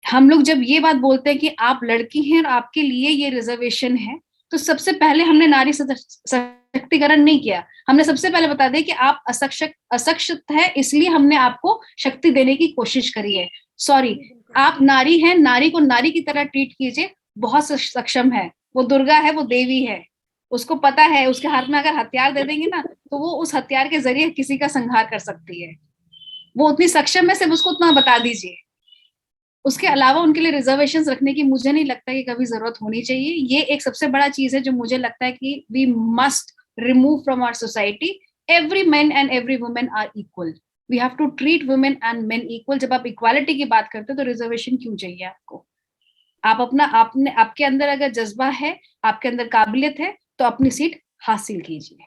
[SPEAKER 3] हम लोग जब ये बात बोलते हैं कि आप लड़की हैं और आपके लिए ये रिजर्वेशन है, तो सबसे पहले हमने नारी सशक्तिकरण नहीं किया। हमने सबसे पहले बता दिया कि आप असक्षत है, इसलिए हमने आपको शक्ति देने की कोशिश करी है। सॉरी, आप नारी हैं, नारी को नारी की तरह ट्रीट कीजिए। बहुत सक्षम है, वो दुर्गा है, वो देवी है, उसको पता है उसके हाथ में अगर हथियार दे देंगे ना, तो वो उस हथियार के जरिए किसी का संहार कर सकती है। वो उतनी सक्षम है, सिर्फ उसको उतना बता दीजिए। उसके अलावा उनके लिए रिजर्वेशंस रखने की मुझे नहीं लगता कि कभी जरूरत होनी चाहिए। ये एक सबसे बड़ा चीज है जो मुझे लगता है कि we must remove from our society. Every man and every woman are equal, we have to treat women and men equal. जब आप इक्वालिटी की बात करते हो तो रिजर्वेशन क्यों चाहिए आपको? आप अपना आपने आपके अंदर अगर जज्बा है, आपके अंदर काबिलियत है, तो अपनी सीट हासिल कीजिए।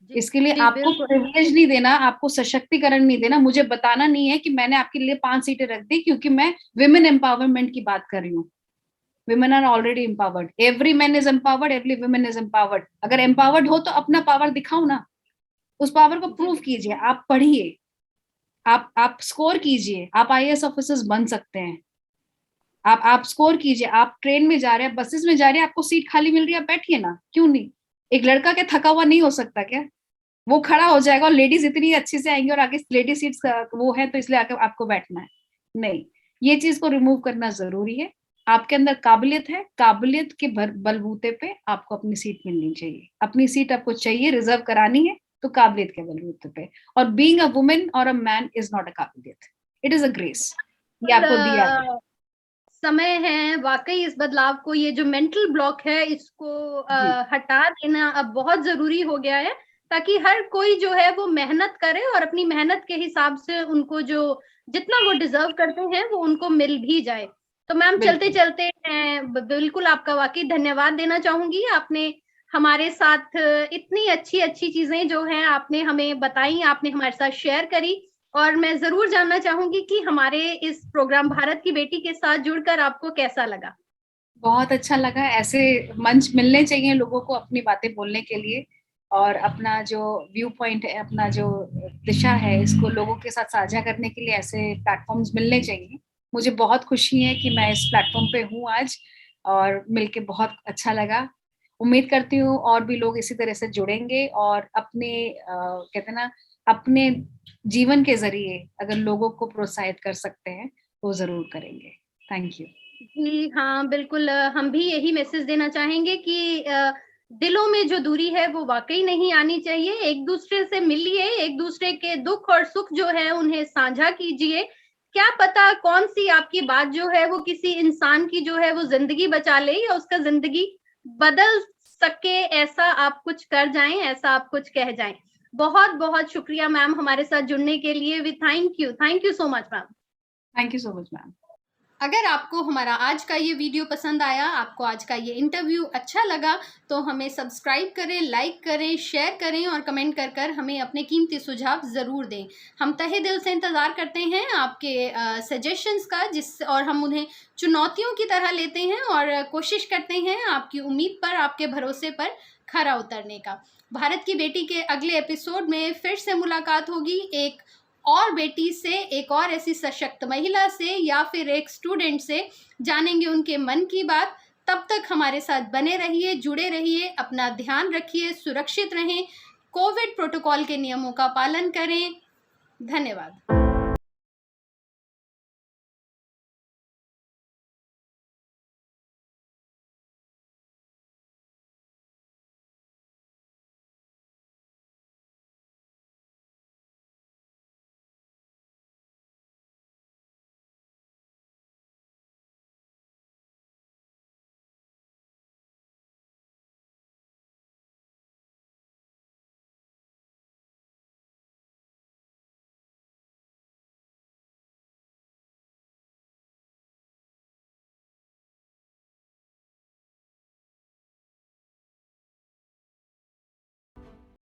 [SPEAKER 3] इसके लिए आपको प्रिविलेज नहीं देना, आपको सशक्तिकरण नहीं देना, मुझे बताना नहीं है कि मैंने आपके लिए 5 सीटें रख दी, क्योंकि मैं विमेन एम्पावरमेंट की बात कर रही हूँ। Women are already empowered, every man is empowered, every woman is empowered. अगर एम्पावर्ड हो तो अपना पावर दिखाओ ना, उस पावर को प्रूव कीजिए। आप पढ़िए, आप स्कोर कीजिए, आप IAS ऑफिसर्स बन सकते हैं। आप स्कोर कीजिए। आप ट्रेन में जा रहे हैं, बसेस में जा रहे हैं, आपको सीट खाली मिल रही है, आप बैठिए ना, क्यों नहीं? एक लड़का क्या थका हुआ नहीं हो सकता क्या? वो खड़ा हो जाएगा और लेडीज इतनी अच्छी से आएंगी और आगे लेडीज सीट्स वो है तो इसलिए आके आपको बैठना है। नहीं, ये चीज को रिमूव करना जरूरी है। आपके अंदर काबिलियत है, काबिलियत के बलबूते पे आपको अपनी सीट मिलनी चाहिए। अपनी सीट आपको चाहिए, रिजर्व करानी है तो काबिलियत के बलबूते पे। और बीइंग अ वुमेन और a man is not a काबिलियत, इट इज अ ग्रेस। ये आपको दिया है।
[SPEAKER 2] समय है वाकई इस बदलाव को, ये जो मेंटल ब्लॉक है इसको हटा देना अब बहुत जरूरी हो गया है, ताकि हर कोई जो है वो मेहनत करे और अपनी मेहनत के हिसाब से उनको जो जितना वो डिजर्व करते हैं वो उनको मिल भी जाए। तो मैम चलते चलते बिल्कुल आपका वाकई धन्यवाद देना चाहूंगी। आपने हमारे साथ इतनी अच्छी अच्छी चीजें जो हैं आपने हमें बताई, आपने हमारे साथ शेयर करी। और मैं जरूर जानना चाहूंगी कि हमारे इस प्रोग्राम भारत की बेटी के साथ जुड़कर आपको कैसा लगा?
[SPEAKER 3] बहुत अच्छा लगा। ऐसे मंच मिलने चाहिए लोगों को अपनी बातें बोलने के लिए, और अपना जो व्यू पॉइंट है, अपना जो दिशा है, इसको लोगों के साथ साझा करने के लिए ऐसे प्लेटफॉर्म्स मिलने चाहिए। मुझे बहुत खुशी है कि मैं इस प्लेटफॉर्म पे हूँ आज, और मिलके बहुत अच्छा लगा। उम्मीद करती हूँ और भी लोग इसी तरह से जुड़ेंगे और अपने कहते हैं ना, अपने जीवन के जरिए अगर लोगों को प्रोत्साहित कर सकते हैं तो जरूर करेंगे। Thank you.
[SPEAKER 2] जी हाँ बिल्कुल। हम भी यही मैसेज देना चाहेंगे कि दिलों में जो दूरी है वो वाकई नहीं आनी चाहिए। एक दूसरे से मिलिए, एक दूसरे के दुख और सुख जो है उन्हें साझा कीजिए। क्या पता कौन सी आपकी बात जो है वो किसी इंसान की जो है वो जिंदगी बचा ले या उसका जिंदगी बदल सके, ऐसा आप कुछ कर जाएं, ऐसा आप कुछ कह जाएं। बहुत बहुत शुक्रिया मैम हमारे साथ जुड़ने के लिए। We thank you so much ma'am.
[SPEAKER 3] Thank you so much ma'am.
[SPEAKER 2] अगर आपको हमारा आज का ये वीडियो पसंद आया, आपको आज का ये इंटरव्यू अच्छा लगा, तो हमें सब्सक्राइब करें, लाइक करें, शेयर करें और कमेंट कर कर हमें अपने कीमती सुझाव ज़रूर दें। हम तहे दिल से इंतज़ार करते हैं आपके सजेशंस का, और हम उन्हें चुनौतियों की तरह लेते हैं और कोशिश करते हैं आपकी उम्मीद पर, आपके भरोसे पर खरा उतरने का। भारत की बेटी के अगले एपिसोड में फिर से मुलाकात होगी एक और बेटी से, एक और ऐसी सशक्त महिला से या फिर एक स्टूडेंट से। जानेंगे उनके मन की बात। तब तक हमारे साथ बने रहिए, जुड़े रहिए, अपना ध्यान रखिए, सुरक्षित रहें, कोविड प्रोटोकॉल के नियमों का पालन करें। धन्यवाद।